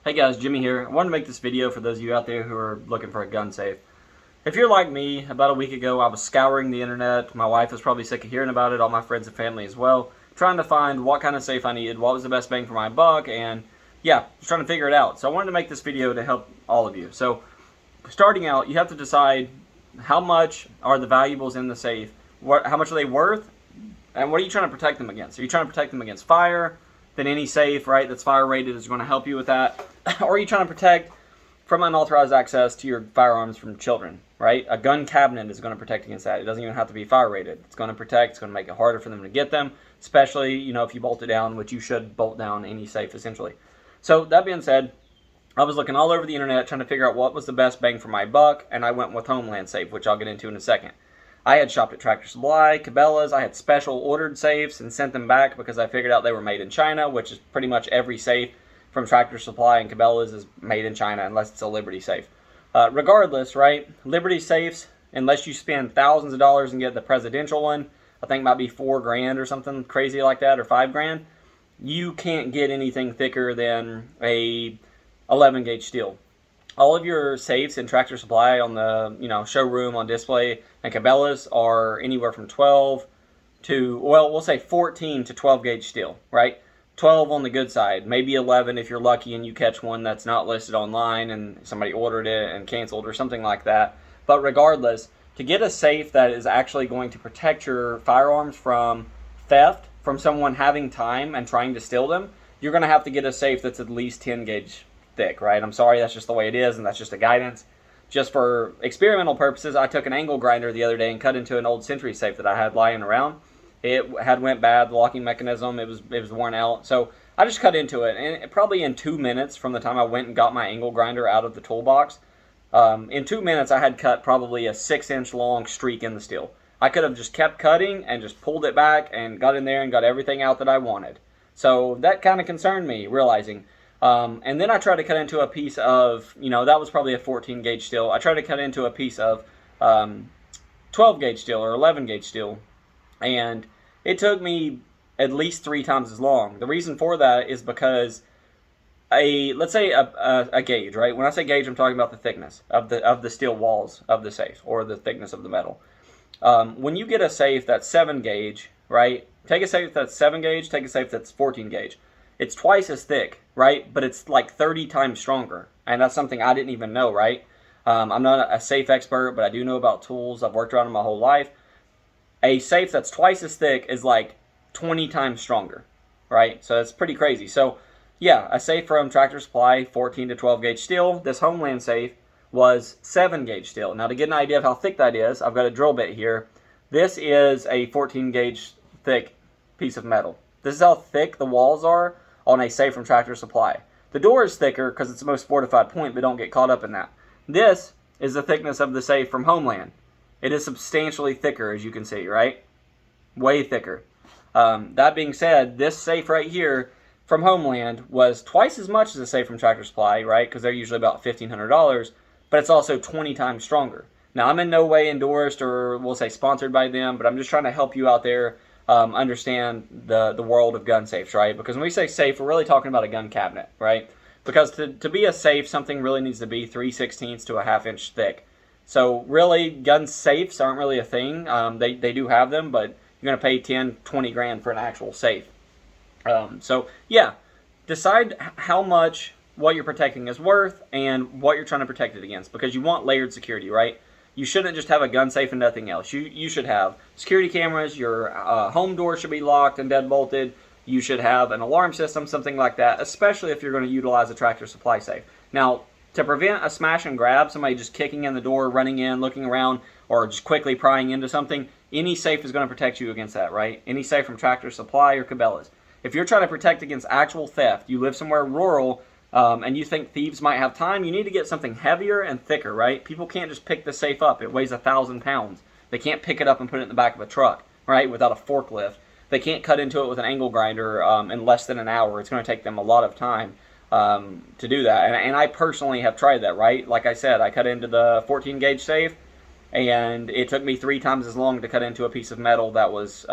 Hey guys, Jimmy here. I wanted to make this video for those of you out there who are looking for a gun safe. If you're like me, about a week ago I was scouring the internet. My wife was probably sick of hearing about it, all my friends and family as well, trying to find what kind of safe I needed, what was the best bang for my buck, and yeah, just trying to figure it out. So I wanted to make this video to help all of you. So starting out, you have to decide how much are the valuables in the safe, how much are they worth, and what are you trying to protect them against? Are you trying to protect them against fire? Then any safe, right, that's fire rated is going to help you with that. Or are you trying to protect from unauthorized access to your firearms from children, right? A gun cabinet is going to protect against that. It doesn't even have to be fire rated. It's going to protect, it's going to make it harder for them to get them, especially, if you bolt it down, which you should bolt down any safe essentially. So that being said, I was looking all over the internet trying to figure out what was the best bang for my buck, and I went with Homeland Safe, which I'll get into in a second. I had shopped at Tractor Supply, Cabela's. I had special ordered safes and sent them back because I figured out they were made in China, which is pretty much every safe from Tractor Supply and Cabela's is made in China unless it's a Liberty safe. Regardless, right, Liberty safes, unless you spend thousands of dollars and get the presidential one, I think it might be $4,000 or something crazy like that, or $5,000, you can't get anything thicker than a 11 gauge steel. All of your safes in Tractor Supply on the showroom on display and Cabela's are anywhere from 12 to, well, we'll say 14 to 12 gauge steel, right? 12 on the good side, maybe 11 if you're lucky and you catch one that's not listed online and somebody ordered it and canceled or something like that. But regardless, to get a safe that is actually going to protect your firearms from theft, from someone having time and trying to steal them, you're going to have to get a safe that's at least 10 gauge thick, right? I'm sorry, that's just the way it is, and that's just a guidance. Just for experimental purposes, I took an angle grinder the other day and cut into an old Century safe that I had lying around. It had went bad, the locking mechanism, it was worn out. So I just cut into it, and probably in 2 minutes from the time I went and got my angle grinder out of the toolbox, in 2 minutes I had cut probably a 6-inch long streak in the steel. I could have just kept cutting and just pulled it back and got in there and got everything out that I wanted. So that kind of concerned me, realizing. And then I tried to cut into a piece of, that was probably a 14 gauge steel. I tried to cut into a piece of 12 gauge steel or 11 gauge steel, and it took me at least 3 times as long. The reason for that is because let's say a gauge, right? When I say gauge, I'm talking about the thickness of the steel walls of the safe, or the thickness of the metal. When you get a safe that's 7 gauge, right? Take a safe that's 7 gauge, take a safe that's 14 gauge. It's twice as thick, right? But it's like 30 times stronger. And that's something I didn't even know, right? I'm not a safe expert, but I do know about tools. I've worked around them my whole life. A safe that's twice as thick is like 20 times stronger, right? So that's pretty crazy. So yeah, a safe from Tractor Supply, 14 to 12 gauge steel. This Homeland safe was 7 gauge steel. Now to get an idea of how thick that is, I've got a drill bit here. This is a 14 gauge thick piece of metal. This is how thick the walls are on a safe from Tractor Supply. The door is thicker because it's the most fortified point, but don't get caught up in that. This is the thickness of the safe from Homeland. It is substantially thicker, as you can see, right? Way thicker. That being said, this safe right here from Homeland was twice as much as the safe from Tractor Supply, right? Because they're usually about $1,500, but it's also 20 times stronger. Now, I'm in no way endorsed or we'll say sponsored by them, but I'm just trying to help you out there understand the world of gun safes, right? Because when we say safe, we're really talking about a gun cabinet, right? Because to be a safe, something really needs to be 3/16 to a ½ inch thick. So really, gun safes aren't really a thing. They do have them, but you're going to pay 10, 20 grand for an actual safe. So yeah, decide how much what you're protecting is worth and what you're trying to protect it against, because you want layered security, right? You shouldn't just have a gun safe and nothing else. You should have security cameras. Your home door should be locked and deadbolted. You should have an alarm system, something like that, especially if you're going to utilize a Tractor Supply safe. Now, to prevent a smash and grab, somebody just kicking in the door, running in, looking around, or just quickly prying into something, any safe is going to protect you against that, right? Any safe from Tractor Supply or Cabela's. If you're trying to protect against actual theft, you live somewhere rural, and you think thieves might have time, you need to get something heavier and thicker, right? People can't just pick the safe up. It weighs 1,000 pounds. They can't pick it up and put it in the back of a truck, right, without a forklift. They can't cut into it with an angle grinder in less than an hour. It's going to take them a lot of time to do that. And I personally have tried that, right? Like I said, I cut into the 14 gauge safe, and it took me 3 times as long to cut into a piece of metal that was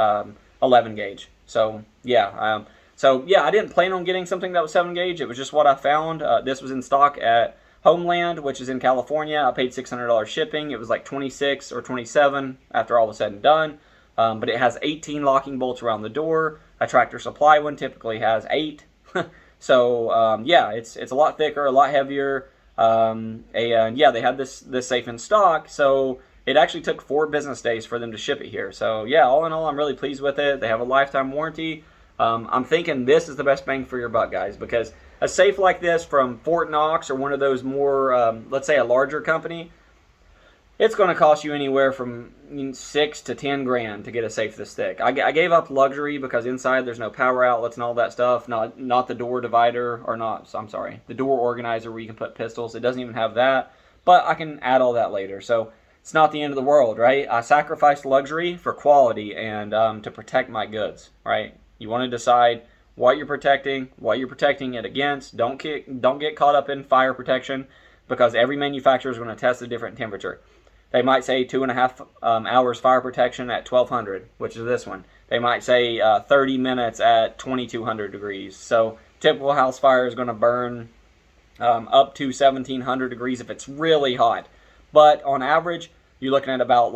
11 gauge. So, yeah, So yeah, I didn't plan on getting something that was 7 gauge. It was just what I found. This was in stock at Homeland, which is in California. I paid $600 shipping. It was like 26 or 27 after all was said and done. But it has 18 locking bolts around the door. A Tractor Supply one typically has 8. So yeah, it's a lot thicker, a lot heavier. And yeah, they had this safe in stock. So it actually took 4 business days for them to ship it here. So yeah, all in all, I'm really pleased with it. They have a lifetime warranty. I'm thinking this is the best bang for your buck, guys, because a safe like this from Fort Knox or one of those more, let's say a larger company, it's going to cost you anywhere from 6 to 10 grand to get a safe this thick. I gave up luxury because inside there's no power outlets and all that stuff. Not the door divider, or not, I'm sorry, the door organizer where you can put pistols. It doesn't even have that, but I can add all that later. So it's not the end of the world, right? I sacrificed luxury for quality and to protect my goods, right? You want to decide what you're protecting it against. Don't get caught up in fire protection, because every manufacturer is going to test a different temperature. They might say 2.5 hours fire protection at 1200, which is this one. They might say 30 minutes at 2200 degrees. So typical house fire is going to burn up to 1700 degrees if it's really hot. But on average, you're looking at about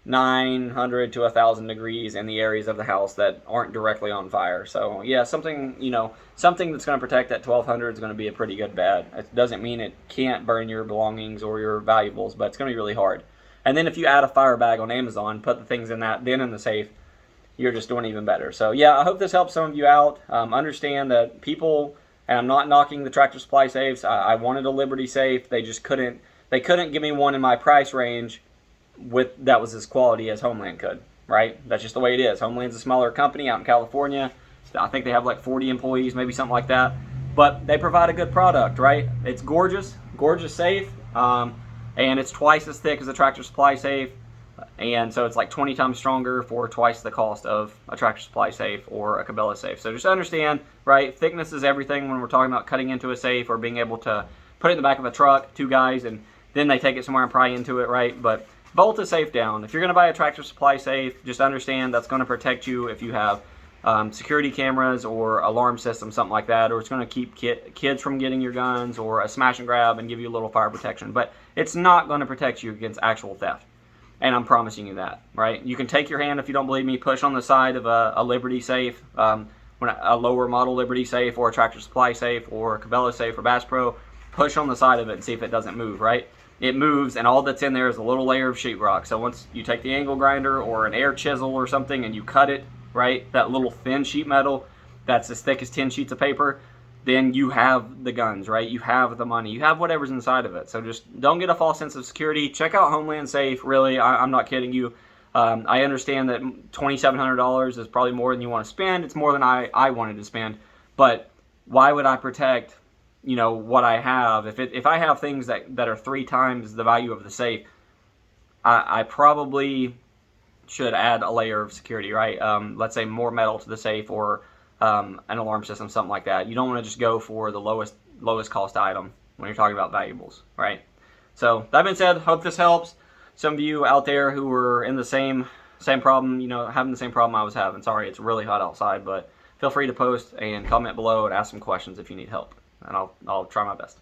900 to 1,000 degrees in the areas of the house that aren't directly on fire. So yeah, something that's going to protect that 1200 is going to be a pretty good bet. It doesn't mean it can't burn your belongings or your valuables, but it's going to be really hard. And then if you add a fire bag on Amazon, put the things in that, then in the safe, you're just doing even better. So yeah, I hope this helps some of you out. Understand that people, and I'm not knocking the Tractor Supply safes. I wanted a Liberty safe. They just couldn't give me one in my price range that was as quality as Homeland could, right? That's just the way it is. Homeland's a smaller company out in California. I think they have like 40 employees, maybe something like that. But they provide a good product, right? It's gorgeous safe, and it's twice as thick as a Tractor Supply safe, and so it's like 20 times stronger for twice the cost of a Tractor Supply safe or a Cabela safe. So just understand, right? Thickness is everything when we're talking about cutting into a safe or being able to put it in the back of a truck, 2 guys, and then they take it somewhere and pry into it, right? But bolt a safe down. If you're going to buy a Tractor Supply safe, just understand that's going to protect you if you have security cameras or alarm system, something like that, or it's going to keep kids from getting your guns, or a smash and grab and give you a little fire protection. But it's not going to protect you against actual theft, and I'm promising you that, right? You can take your hand, if you don't believe me, push on the side of a Liberty safe, a lower model Liberty safe, or a Tractor Supply safe, or a Cabela safe, or Bass Pro. Push on the side of it and see if it doesn't move, right? It moves, and all that's in there is a little layer of sheetrock. So once you take the angle grinder or an air chisel or something and you cut it, right, that little thin sheet metal that's as thick as 10 sheets of paper, then you have the guns, right? You have the money. You have whatever's inside of it. So just don't get a false sense of security. Check out Homeland Safe. Really, I'm not kidding you. I understand that $2,700 is probably more than you want to spend. It's more than I wanted to spend. But why would I protect what I have? If I have things that are 3 times the value of the safe, I probably should add a layer of security, right? Let's say more metal to the safe, or an alarm system, something like that. You don't want to just go for the lowest cost item when you're talking about valuables, right? So that being said, hope this helps some of you out there who are in the same problem, having the same problem I was having. Sorry, it's really hot outside, but feel free to post and comment below and ask some questions if you need help, and I'll try my best.